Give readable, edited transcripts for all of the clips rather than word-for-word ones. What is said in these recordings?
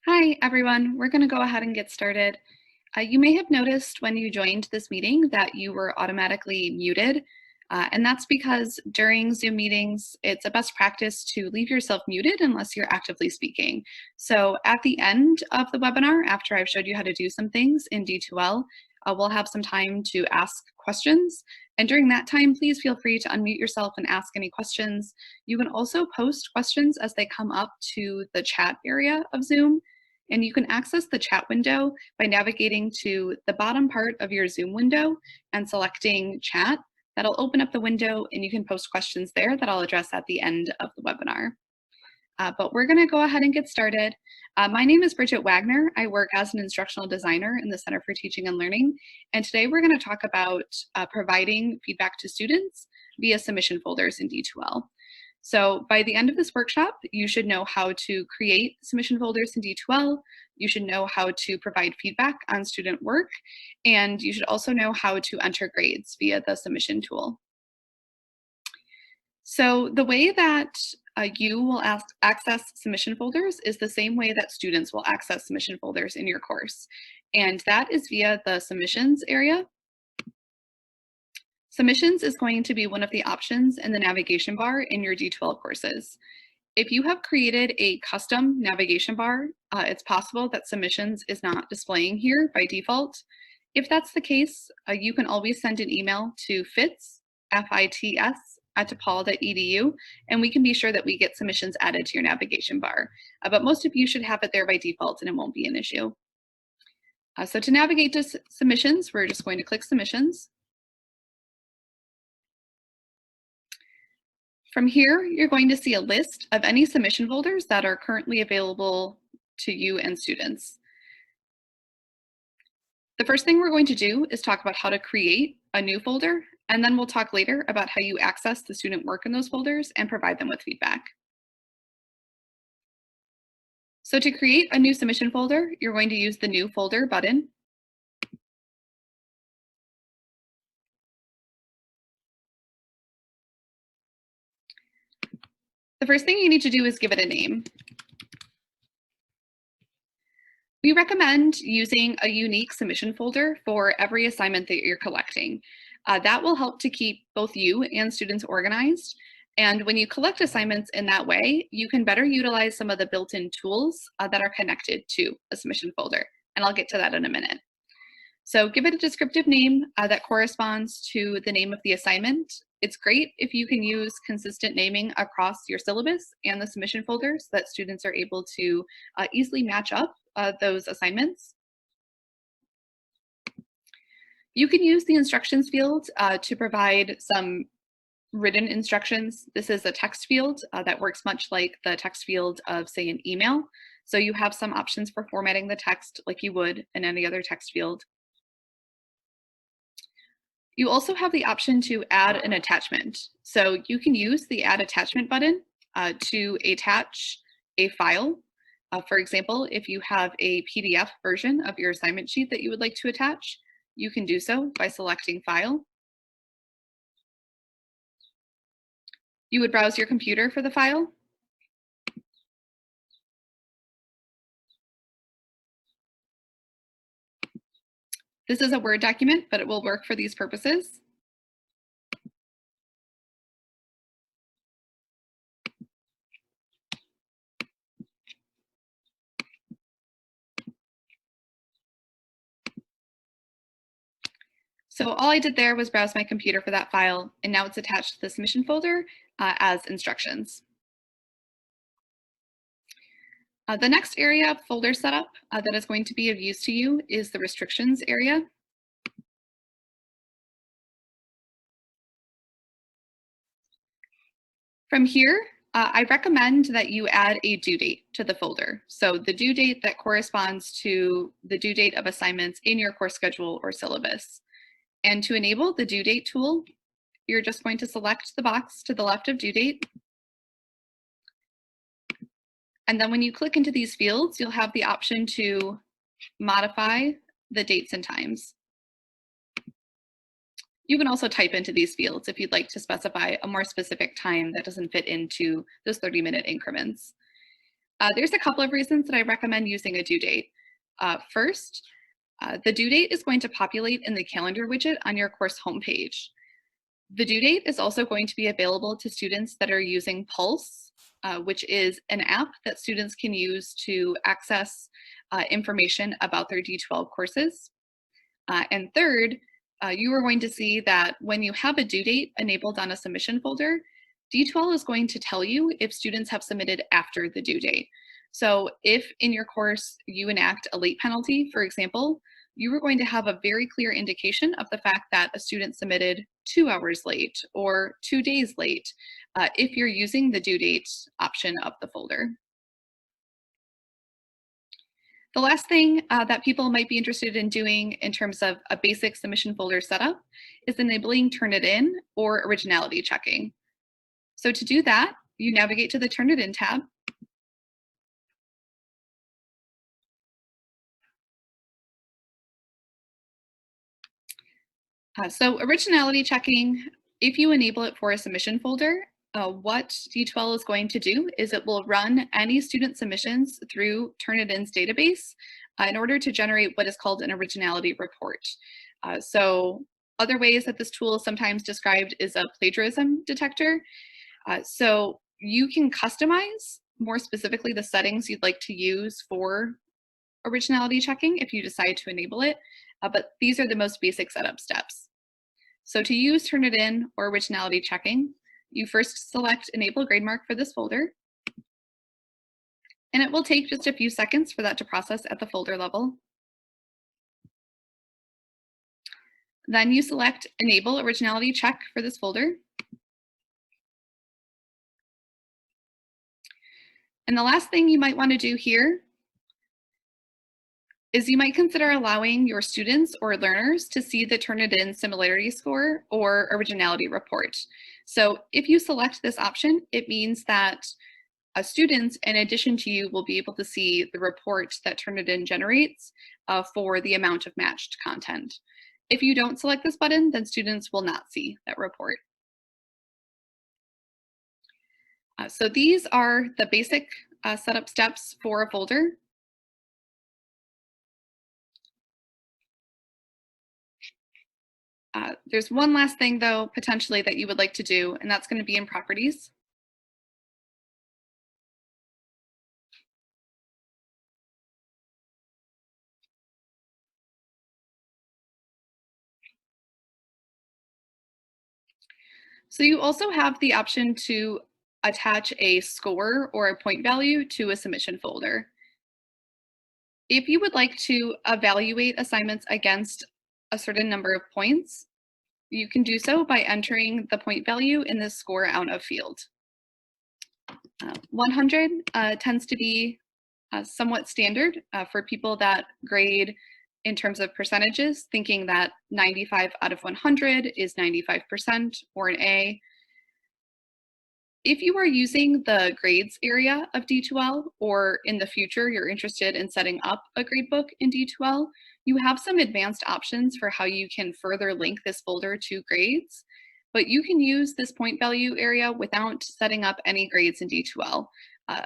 Hi, everyone. We're going to go ahead and get started. You may have noticed when you joined this meeting that you were automatically muted. And that's because during Zoom meetings, it's a best practice to leave yourself muted unless you're actively speaking. So at the end of the webinar, after I've showed you how to do some things in D2L, we'll have some time to ask questions. And during that time, please feel free to unmute yourself and ask any questions. You can also post questions as they come up to the chat area of Zoom. And you can access the chat window by navigating to the bottom part of your Zoom window and selecting chat. That'll open up the window and you can post questions there that I'll address at the end of the webinar. But we're going to go ahead and get started. My name is Bridget Wagner. I work as an instructional designer in the Center for Teaching and Learning. And today we're going to talk about providing feedback to students via submission folders in D2L. So by the end of this workshop, you should know how to create submission folders in D2L. You should know how to provide feedback on student work. And you should also know how to enter grades via the submission tool. So the way that you will access submission folders is the same way that students will access submission folders in your course. And that is via the submissions area. Submissions is going to be one of the options in the navigation bar in your D2L courses. If you have created a custom navigation bar, it's possible that submissions is not displaying here by default. If that's the case, you can always send an email to fits, F-I-T-S, at DePaul.edu, and we can be sure that we get submissions added to your navigation bar. But most of you should have it there by default and it won't be an issue. So to navigate to submissions, we're just going to click submissions. From here, you're going to see a list of any submission folders that are currently available to you and students. The first thing we're going to do is talk about how to create a new folder, and then we'll talk later about how you access the student work in those folders and provide them with feedback. So to create a new submission folder, you're going to use the New Folder button. The first thing you need to do is give it a name. We recommend using a unique submission folder for every assignment that you're collecting. That will help to keep both you and students organized. And when you collect assignments in that way, you can better utilize some of the built-in tools that are connected to a submission folder. And I'll get to that in a minute. So give it a descriptive name that corresponds to the name of the assignment. It's great if you can use consistent naming across your syllabus and the submission folder so that students are able to easily match up those assignments. You can use the instructions field to provide some written instructions. This is a text field that works much like the text field of, say, an email. So you have some options for formatting the text like you would in any other text field. You also have the option to add an attachment. So you can use the Add Attachment button to attach a file. For example, if you have a PDF version of your assignment sheet that you would like to attach, you can do so by selecting File. You would browse your computer for the file. This is a Word document, but it will work for these purposes. So all I did there was browse my computer for that file, and now it's attached to the submission folder as instructions. The next area of folder setup that is going to be of use to you is the restrictions area. From here, I recommend that you add a due date to the folder. So the due date that corresponds to the due date of assignments in your course schedule or syllabus. And to enable the due date tool, you're just going to select the box to the left of due date. And then when you click into these fields, you'll have the option to modify the dates and times. You can also type into these fields if you'd like to specify a more specific time that doesn't fit into those 30-minute increments. There's a couple of reasons that I recommend using a due date. First, the due date is going to populate in the calendar widget on your course homepage. The due date is also going to be available to students that are using Pulse, which is an app that students can use to access information about their D12 courses. And third, you are going to see that when you have a due date enabled on a submission folder, D12 is going to tell you if students have submitted after the due date. So if in your course you enact a late penalty, for example, you are going to have a very clear indication of the fact that a student submitted 2 hours late or 2 days late if you're using the due date option of the folder. The last thing that people might be interested in doing in terms of a basic submission folder setup is enabling Turnitin or originality checking. So to do that, you navigate to the Turnitin tab. So originality checking, if you enable it for a submission folder, what D12 is going to do is it will run any student submissions through Turnitin's database in order to generate what is called an originality report. So other ways that this tool is sometimes described is a plagiarism detector. So you can customize more specifically the settings you'd like to use for originality checking if you decide to enable it, but these are the most basic setup steps. So to use Turnitin or originality checking, you first select Enable Grademark for this folder, and it will take just a few seconds for that to process at the folder level. Then you select Enable Originality Check for this folder. And the last thing you might want to do here is you might consider allowing your students or learners to see the Turnitin similarity score or originality report. So if you select this option, it means that students, in addition to you, will be able to see the report that Turnitin generates for the amount of matched content. If you don't select this button, then students will not see that report. So these are the basic setup steps for a folder. There's one last thing, though, potentially that you would like to do, and that's going to be in properties. So you also have the option to attach a score or a point value to a submission folder. If you would like to evaluate assignments against a certain number of points, you can do so by entering the point value in the score out of field. 100 tends to be somewhat standard for people that grade in terms of percentages, thinking that 95 out of 100 is 95% or an A. If you are using the grades area of D2L, or in the future you're interested in setting up a gradebook in D2L, you have some advanced options for how you can further link this folder to grades, but you can use this point value area without setting up any grades in D2L,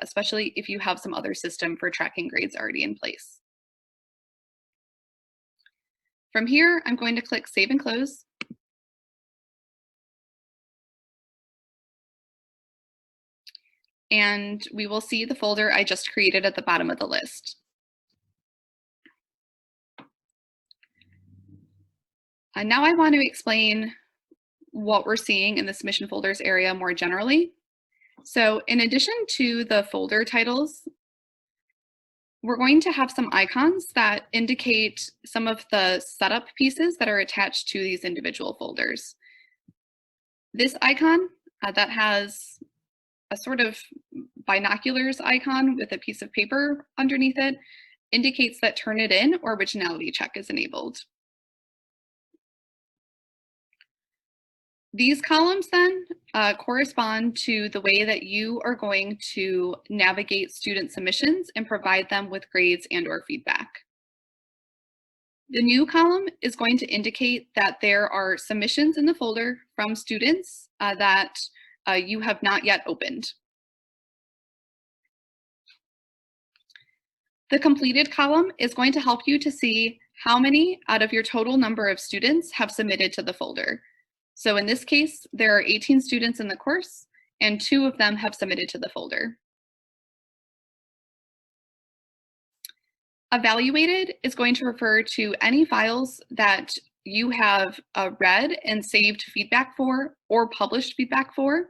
especially if you have some other system for tracking grades already in place. From here, I'm going to click Save and Close. And we will see the folder I just created at the bottom of the list. Now I want to explain what we're seeing in the submission folders area more generally. So in addition to the folder titles, we're going to have some icons that indicate some of the setup pieces that are attached to these individual folders. This icon that has a sort of binoculars icon with a piece of paper underneath it indicates that Turnitin or originality check is enabled. These columns then correspond to the way that you are going to navigate student submissions and provide them with grades and or feedback. The new column is going to indicate that there are submissions in the folder from students that you have not yet opened. The completed column is going to help you to see how many out of your total number of students have submitted to the folder. So in this case, there are 18 students in the course, and 2 of them have submitted to the folder. Evaluated is going to refer to any files that you have read and saved feedback for or published feedback for.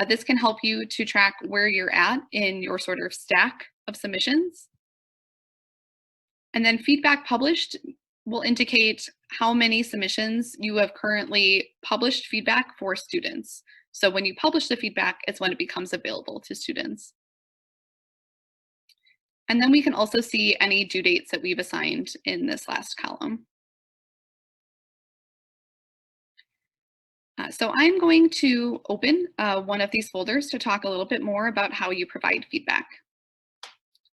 This can help you to track where you're at in your sort of stack of submissions. And then feedback published will indicate how many submissions you have currently published feedback for students. So when you publish the feedback, it's when it becomes available to students. And then we can also see any due dates that we've assigned in this last column. So I'm going to open one of these folders to talk a little bit more about how you provide feedback.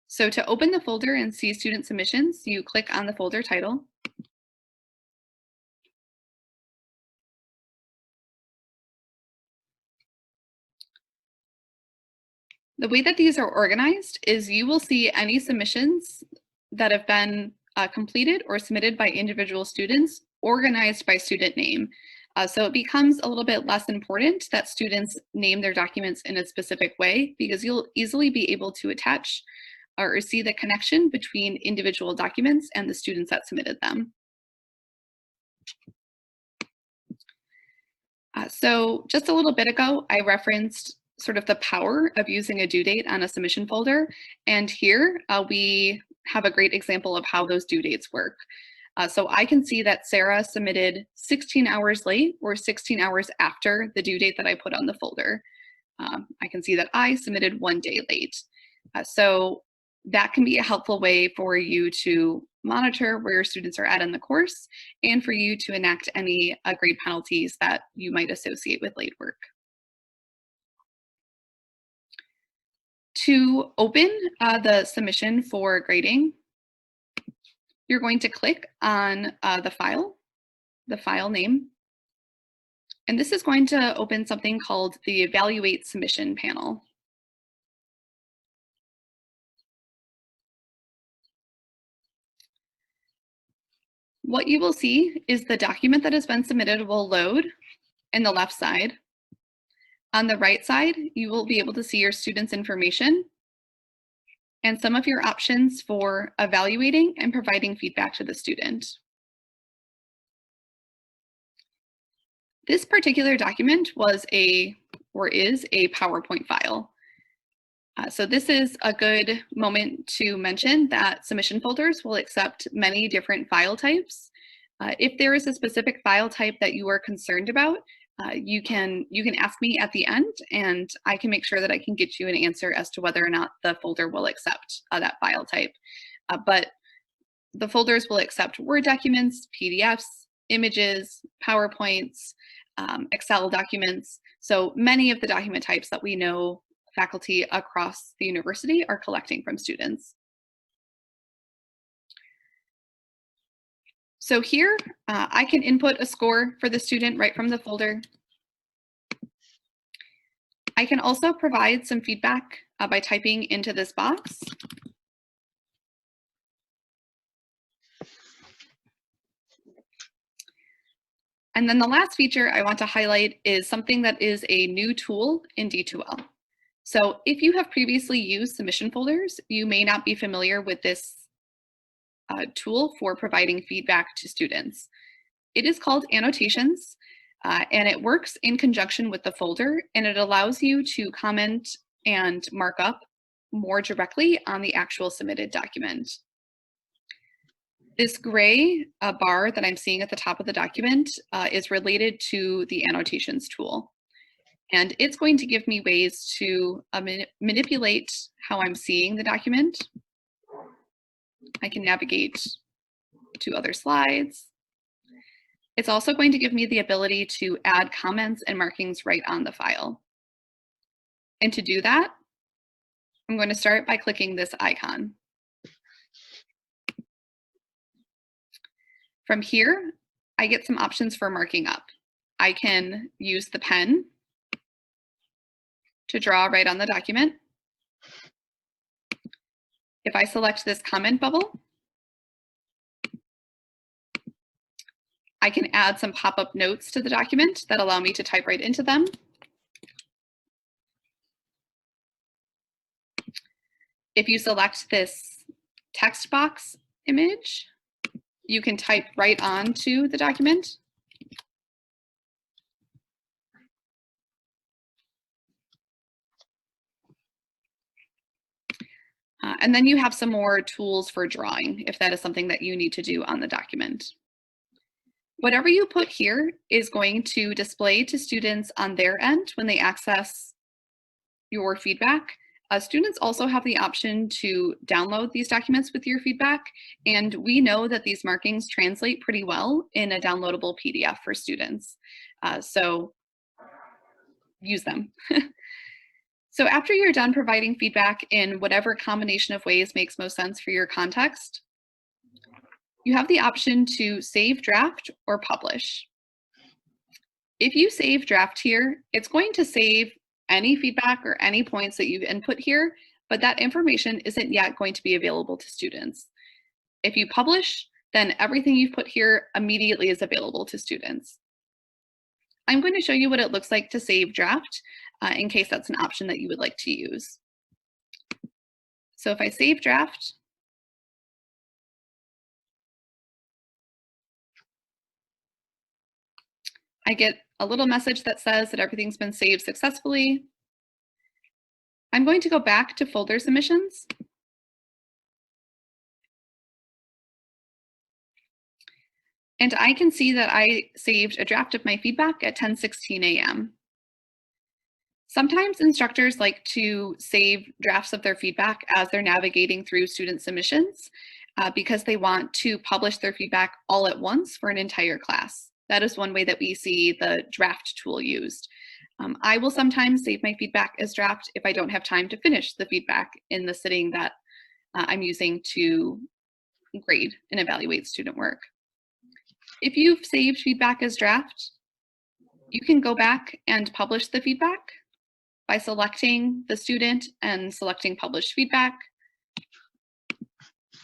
So to open the folder and see student submissions, you click on the folder title. The way that these are organized is you will see any submissions that have been completed or submitted by individual students organized by student name. So it becomes a little bit less important that students name their documents in a specific way because you'll easily be able to attach or see the connection between individual documents and the students that submitted them. So just a little bit ago, I referenced sort of the power of using a due date on a submission folder. And here we have a great example of how those due dates work. So I can see that Sarah submitted 16 hours late or 16 hours after the due date that I put on the folder. I can see that I submitted 1 day late. So that can be a helpful way for you to monitor where your students are at in the course and for you to enact any grade penalties that you might associate with late work. To open the submission for grading, you're going to click on the file name, and this is going to open something called the Evaluate Submission panel. What you will see is the document that has been submitted will load in the left side. On the right side, you will be able to see your students' information and some of your options for evaluating and providing feedback to the student. This particular document was is a PowerPoint file. So this is a good moment to mention that submission folders will accept many different file types. If there is a specific file type that you are concerned about, you can ask me at the end and I can make sure that I can get you an answer as to whether or not the folder will accept that file type. But the folders will accept Word documents, PDFs, images, PowerPoints, Excel documents. So many of the document types that we know faculty across the university are collecting from students. So here, I can input a score for the student right from the folder. I can also provide some feedback by typing into this box. And then the last feature I want to highlight is something that is a new tool in D2L. So if you have previously used submission folders, you may not be familiar with this tool for providing feedback to students. It is called Annotations, and it works in conjunction with the folder, and it allows you to comment and mark up more directly on the actual submitted document. This gray bar that I'm seeing at the top of the document is related to the Annotations tool. And it's going to give me ways to manipulate how I'm seeing the document. I can navigate to other slides. It's also going to give me the ability to add comments and markings right on the file. And to do that, I'm going to start by clicking this icon. From here, I get some options for marking up. I can use the pen to draw right on the document. If I select this comment bubble, I can add some pop-up notes to the document that allow me to type right into them. If you select this text box image, you can type right onto the document. And then you have some more tools for drawing if that is something that you need to do on the document. Whatever you put here is going to display to students on their end when they access your feedback. Students also have the option to download these documents with your feedback, and we know that these markings translate pretty well in a downloadable PDF for students. So use them. So after you're done providing feedback in whatever combination of ways makes most sense for your context, you have the option to save draft or publish. If you save draft here, it's going to save any feedback or any points that you've input here, but that information isn't yet going to be available to students. If you publish, then everything you've put here immediately is available to students. I'm going to show you what it looks like to save draft in case that's an option that you would like to use. So if I save draft, I get a little message that says that everything's been saved successfully. I'm going to go back to folder submissions. And I can see that I saved a draft of my feedback at 10:16 a.m. Sometimes instructors like to save drafts of their feedback as they're navigating through student submissions because they want to publish their feedback all at once for an entire class. That is one way that we see the draft tool used. I will sometimes save my feedback as draft if I don't have time to finish the feedback in the sitting that I'm using to grade and evaluate student work. If you've saved feedback as draft, you can go back and publish the feedback by selecting the student and selecting publish feedback.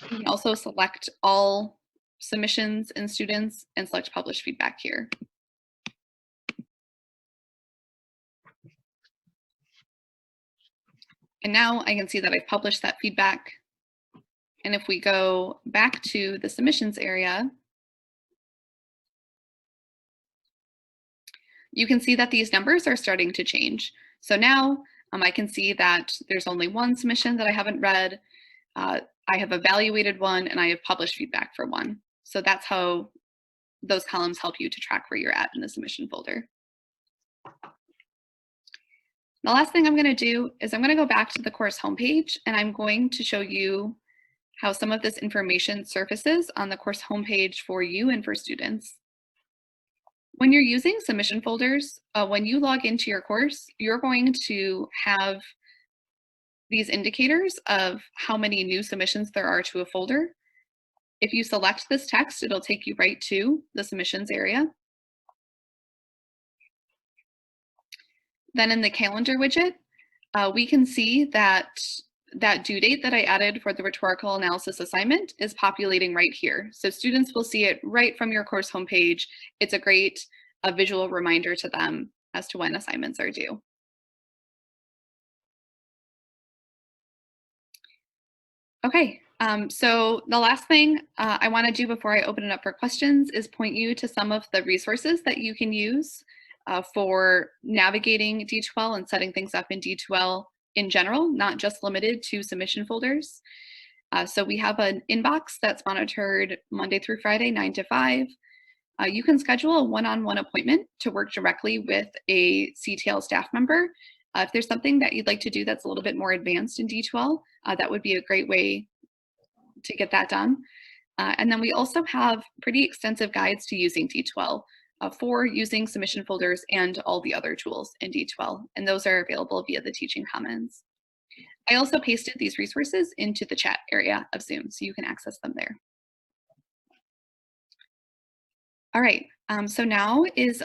You can also select all submissions and students and select publish feedback here. And now I can see that I've published that feedback. And if we go back to the submissions area, you can see that these numbers are starting to change. So now I can see that there's only one submission that I haven't read. I have evaluated one and I have published feedback for one. So that's how those columns help you to track where you're at in the submission folder. The last thing I'm going to do is I'm going to go back to the course homepage and I'm going to show you how some of this information surfaces on the course homepage for you and for students. When you're using submission folders, when you log into your course, you're going to have these indicators of how many new submissions there are to a folder. If you select this text, it'll take you right to the submissions area. Then in the calendar widget, we can see that that due date that I added for the rhetorical analysis assignment is populating right here. So students will see it right from your course homepage. It's a great visual reminder to them as to when assignments are due. Okay, so the last thing I want to do before I open it up for questions is point you to some of the resources that you can use for navigating D2L and setting things up in D2L in general, not just limited to submission folders. So we have an inbox that's monitored Monday through Friday, 9 to 5. You can schedule a one-on-one appointment to work directly with a CTL staff member. If there's something that you'd like to do that's a little bit more advanced in D2L, that would be a great way to get that done. And then we also have pretty extensive guides to using D2L for using submission folders and all the other tools in D2L, and those are available via the Teaching Commons. I also pasted these resources into the chat area of Zoom, so you can access them there. All right, so now is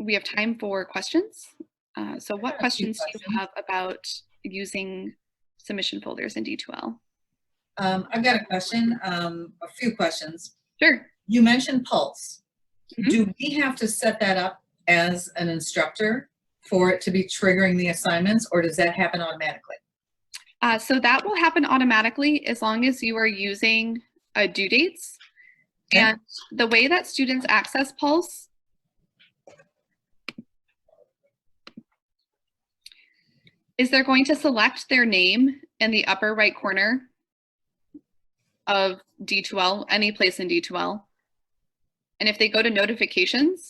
we have time for questions. So what questions do you have about using submission folders in D2L. I've got a question, a few questions. Sure. You mentioned Pulse. Mhm. Do we have to set that up as an instructor for it to be triggering the assignments, or does that happen automatically? So that will happen automatically as long as you are using due dates. Okay. And the way that students access Pulse is they're going to select their name in the upper right corner of D2L, any place in D2L. And if they go to notifications,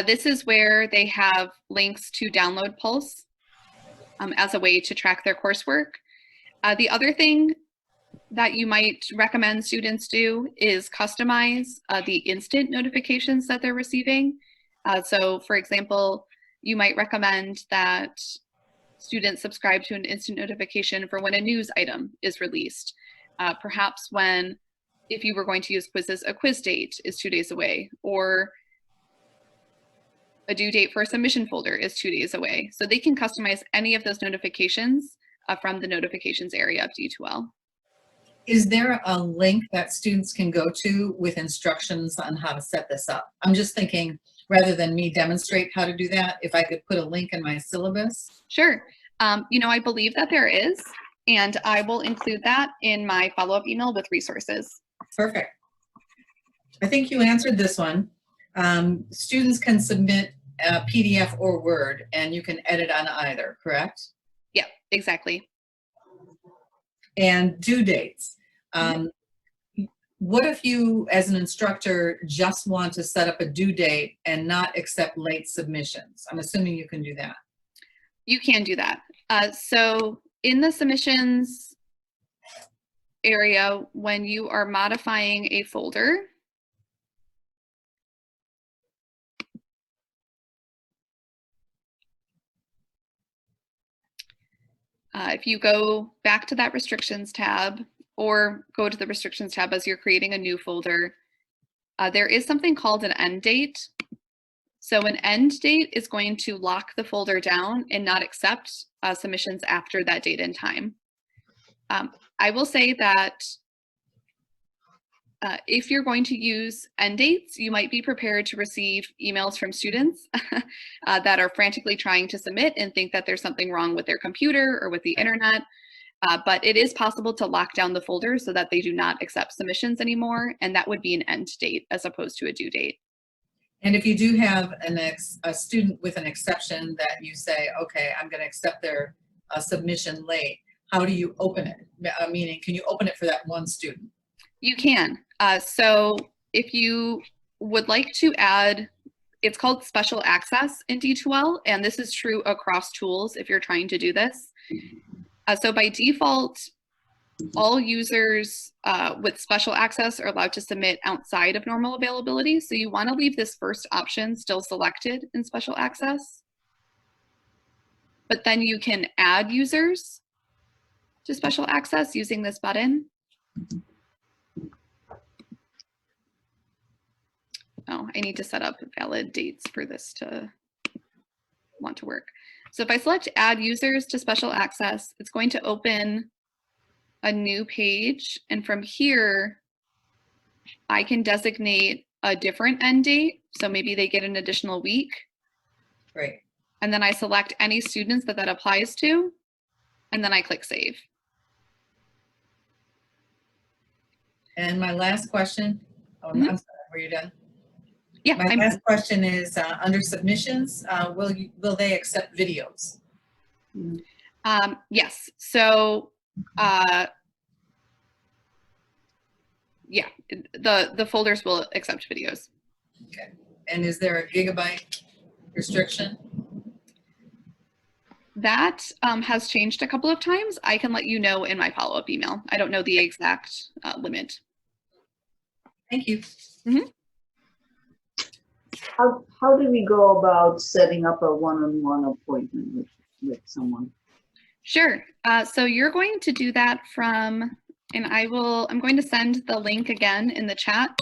this is where they have links to download Pulse as a way to track their coursework. The other thing that you might recommend students do is customize the instant notifications that they're receiving. So for example, you might recommend that students subscribe to an instant notification for when a news item is released. Perhaps if you were going to use quizzes, a quiz date is 2 days away, or a due date for a submission folder is 2 days away. So they can customize any of those notifications from the notifications area of D2L. Is there a link that students can go to with instructions on how to set this up? I'm just thinking, rather than me demonstrate how to do that, if I could put a link in my syllabus? Sure. I believe that there is, and I will include that in my follow-up email with resources. Perfect. I think you answered this one. Students can submit a PDF or Word, and you can edit on either, correct? Yeah, exactly. And due dates. What if you, as an instructor, just want to set up a due date and not accept late submissions? I'm assuming you can do that. You can do that. So in the submissions area, when you are modifying a folder, if you go back to that restrictions tab or go to the restrictions tab as you're creating a new folder, there is something called an end date. So an end date is going to lock the folder down and not accept submissions after that date and time. I will say that if you're going to use end dates, you might be prepared to receive emails from students that are frantically trying to submit and think that there's something wrong with their computer or with the internet. But it is possible to lock down the folder so that they do not accept submissions anymore, and that would be an end date as opposed to a due date. And if you do have a student with an exception that you say, okay, I'm going to accept their submission late, how do you open it? Meaning, can you open it for that one student? You can. So if you would like to add, it's called special access in D2L, and this is true across tools if you're trying to do this. So by default, all users with special access are allowed to submit outside of normal availability. So you want to leave this first option still selected in special access. But then you can add users to special access using this button. Oh, I need to set up valid dates for this to want to work. So if I select add users to special access, it's going to open a new page. And from here, I can designate a different end date. So maybe they get an additional week. Right. And then I select any students that applies to, and then I click save. And my last question, oh, I'm sorry, were you done? Yeah. My last question is under submissions, will they accept videos? Yes. So yeah, the folders will accept videos. Okay. And is there a gigabyte restriction? That has changed a couple of times. I can let you know in my follow-up email. I don't know the exact limit. Thank you. Mm-hmm. How do we go about setting up a one-on-one appointment with someone? Sure. So you're going to do that from, and I'm going to send the link again in the chat.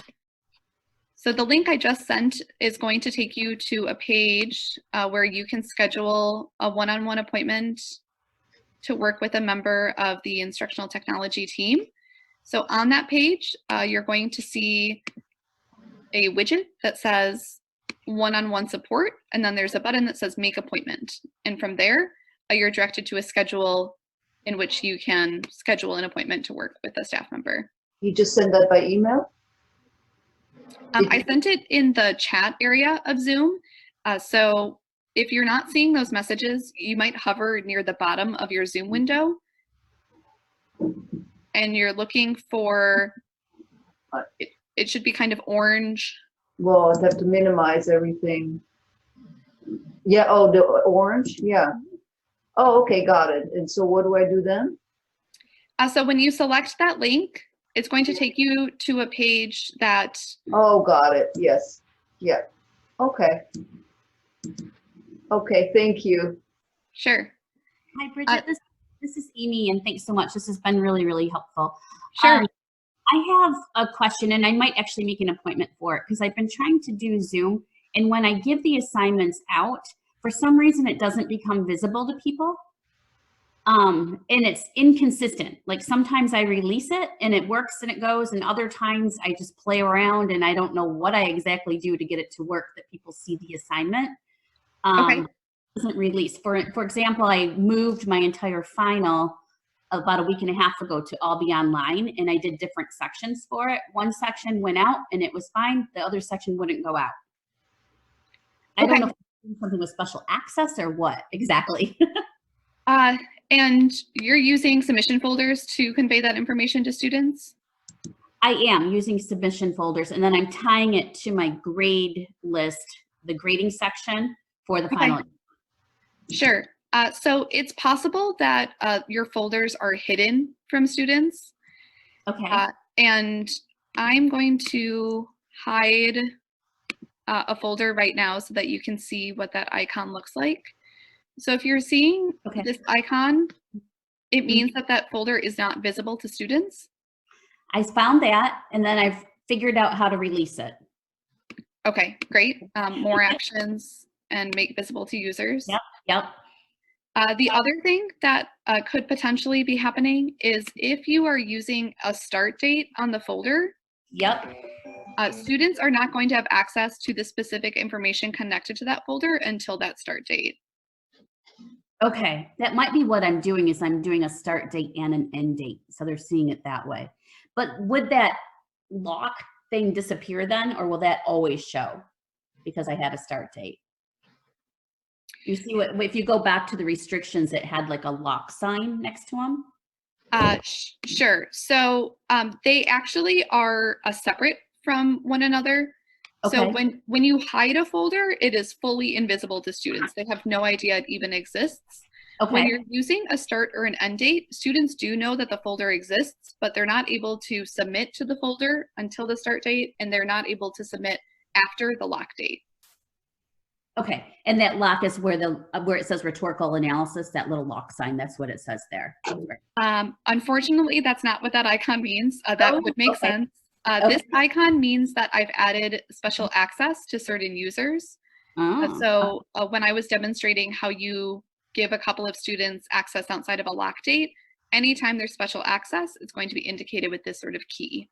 So the link I just sent is going to take you to a page where you can schedule a one-on-one appointment to work with a member of the instructional technology team. So on that page, you're going to see a widget that says one-on-one support, and then there's a button that says make appointment. And from there, you're directed to a schedule in which you can schedule an appointment to work with a staff member. You just send that by email? I sent it in the chat area of Zoom. So if you're not seeing those messages, you might hover near the bottom of your Zoom window and you're looking for, it should be kind of orange. Well, I'd have to minimize everything. Yeah, oh, the orange, yeah. Oh, okay, got it. And so what do I do then? So when you select that link, it's going to take you to a page that. Oh, got it, yes, yeah, okay. Okay, thank you. Sure. Hi, Bridget, this is Amy, and thanks so much. This has been really, really helpful. Sure. I have a question, and I might actually make an appointment for it because I've been trying to do Zoom, and when I give the assignments out, for some reason it doesn't become visible to people. And it's inconsistent. Like sometimes I release it and it works and it goes, and other times I just play around and I don't know what I exactly do to get it to work that people see the assignment. Okay. It doesn't release. For example, I moved my entire final about a week and a half ago to all be online, and I did different sections for it. One section went out and it was fine. The other section wouldn't go out. I don't know if it's something with special access or what exactly. And you're using submission folders to convey that information to students? I am using submission folders, and then I'm tying it to my grade list, the grading section for the final. Sure. So it's possible that your folders are hidden from students. Okay. And I'm going to hide a folder right now so that you can see what that icon looks like. So if you're seeing this icon, it means that that folder is not visible to students. I found that, and then I've figured out how to release it. Okay, great. More actions and make visible to users. Yep. The other thing that could potentially be happening is if you are using a start date on the folder, Yep. Students are not going to have access to the specific information connected to that folder until that start date. Okay, that might be what I'm doing, is I'm doing a start date and an end date, so they're seeing it that way. But would that lock thing disappear then, or will that always show because I had a start date? You see what, if you go back to the restrictions, it had like a lock sign next to them? Sure. So they actually are separate from one another. Okay. So when you hide a folder, it is fully invisible to students. They have no idea it even exists. Okay. When you're using a start or an end date, students do know that the folder exists, but they're not able to submit to the folder until the start date, and they're not able to submit after the lock date. Okay, and that lock is where it says rhetorical analysis, that little lock sign, that's what it says there. Unfortunately, that's not what that icon means. That would make sense. This icon means that I've added special access to certain users. So when I was demonstrating how you give a couple of students access outside of a lock date, anytime there's special access, it's going to be indicated with this sort of key.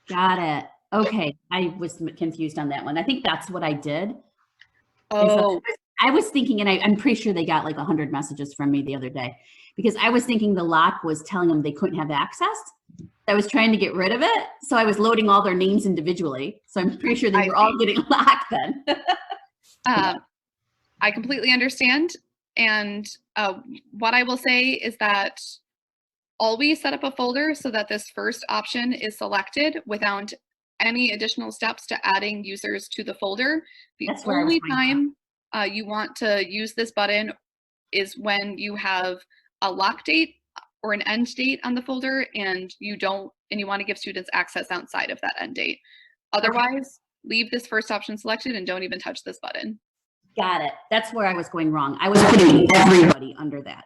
Got it. Okay, I was confused on that one. I think that's what I did. Oh, I was thinking, and I'm pretty sure they got like 100 messages from me the other day, because I was thinking the lock was telling them they couldn't have access. I was trying to get rid of it. So I was loading all their names individually. So I'm pretty sure they were all getting locked then. I completely understand. And what I will say is that always set up a folder so that this first option is selected without any additional steps to adding users to the folder. The only time you want to use this button is when you have a lock date or an end date on the folder and you want to give students access outside of that end date. Otherwise, leave this first option selected and don't even touch this button. Got it. That's where I was going wrong. I was putting everybody under that.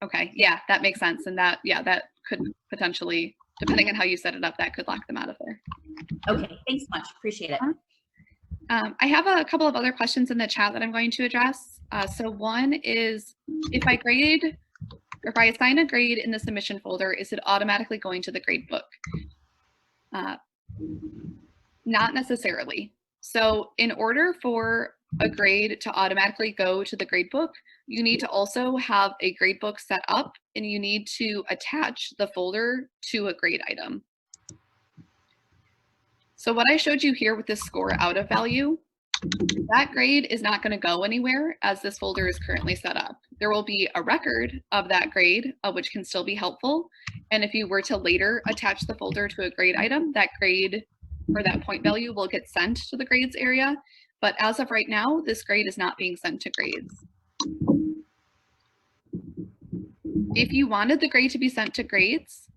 Okay, yeah, that makes sense. And that could potentially, depending on how you set it up, that could lock them out of there. Okay, thanks much. Appreciate it. I have a couple of other questions in the chat that I'm going to address. So one is, if I assign a grade in the submission folder, is it automatically going to the grade book? Not necessarily. So in order for a grade to automatically go to the gradebook, you need to also have a gradebook set up, and you need to attach the folder to a grade item. So what I showed you here with this score out of value, that grade is not going to go anywhere as this folder is currently set up. There will be a record of that grade, which can still be helpful. And if you were to later attach the folder to a grade item, that grade or that point value will get sent to the grades area. But as of right now, this grade is not being sent to grades. If you wanted the grade to be sent to grades,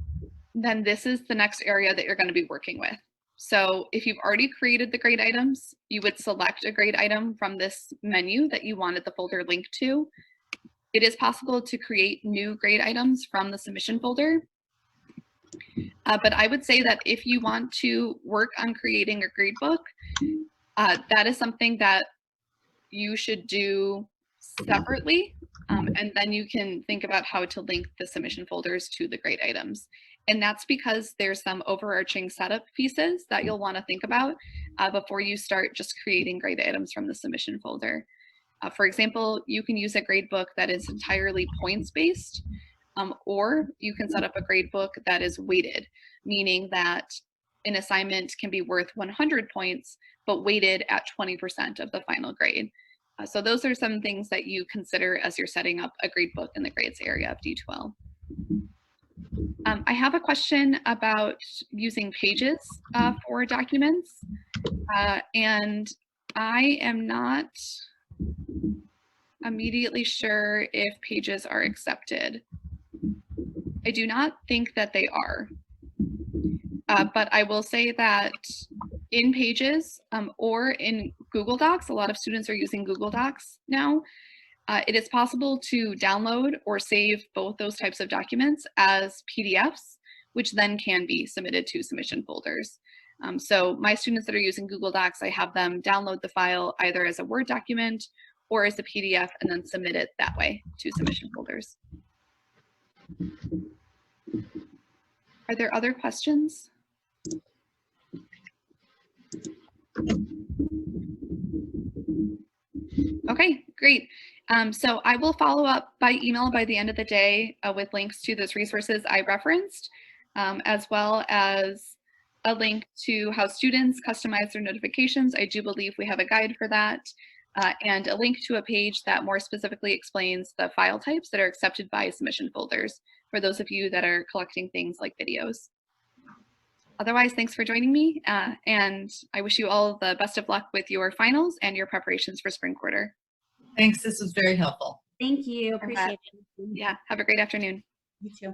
then this is the next area that you're going to be working with. So if you've already created the grade items, you would select a grade item from this menu that you wanted the folder linked to. It is possible to create new grade items from the submission folder. But I would say that if you want to work on creating a grade book, that is something that you should do separately. And then you can think about how to link the submission folders to the grade items. And that's because there's some overarching setup pieces that you'll want to think about before you start just creating grade items from the submission folder. For example, you can use a grade book that is entirely points-based, or you can set up a grade book that is weighted, meaning that an assignment can be worth 100 points, but weighted at 20% of the final grade. So those are some things that you consider as you're setting up a grade book in the grades area of D2L. I have a question about using pages for documents, and I am not immediately sure if pages are accepted. I do not think that they are, but I will say that in Pages or in Google Docs, a lot of students are using Google Docs now. It is possible to download or save both those types of documents as PDFs, which then can be submitted to submission folders. So my students that are using Google Docs, I have them download the file either as a Word document or as a PDF and then submit it that way to submission folders. Are there other questions? Okay, great. So I will follow up by email by the end of the day with links to those resources I referenced, as well as a link to how students customize their notifications. I do believe we have a guide for that, and a link to a page that more specifically explains the file types that are accepted by submission folders for those of you that are collecting things like videos. Otherwise, thanks for joining me, and I wish you all the best of luck with your finals and your preparations for spring quarter. Thanks, this was very helpful. Thank you. Appreciate it. Yeah, have a great afternoon. You too.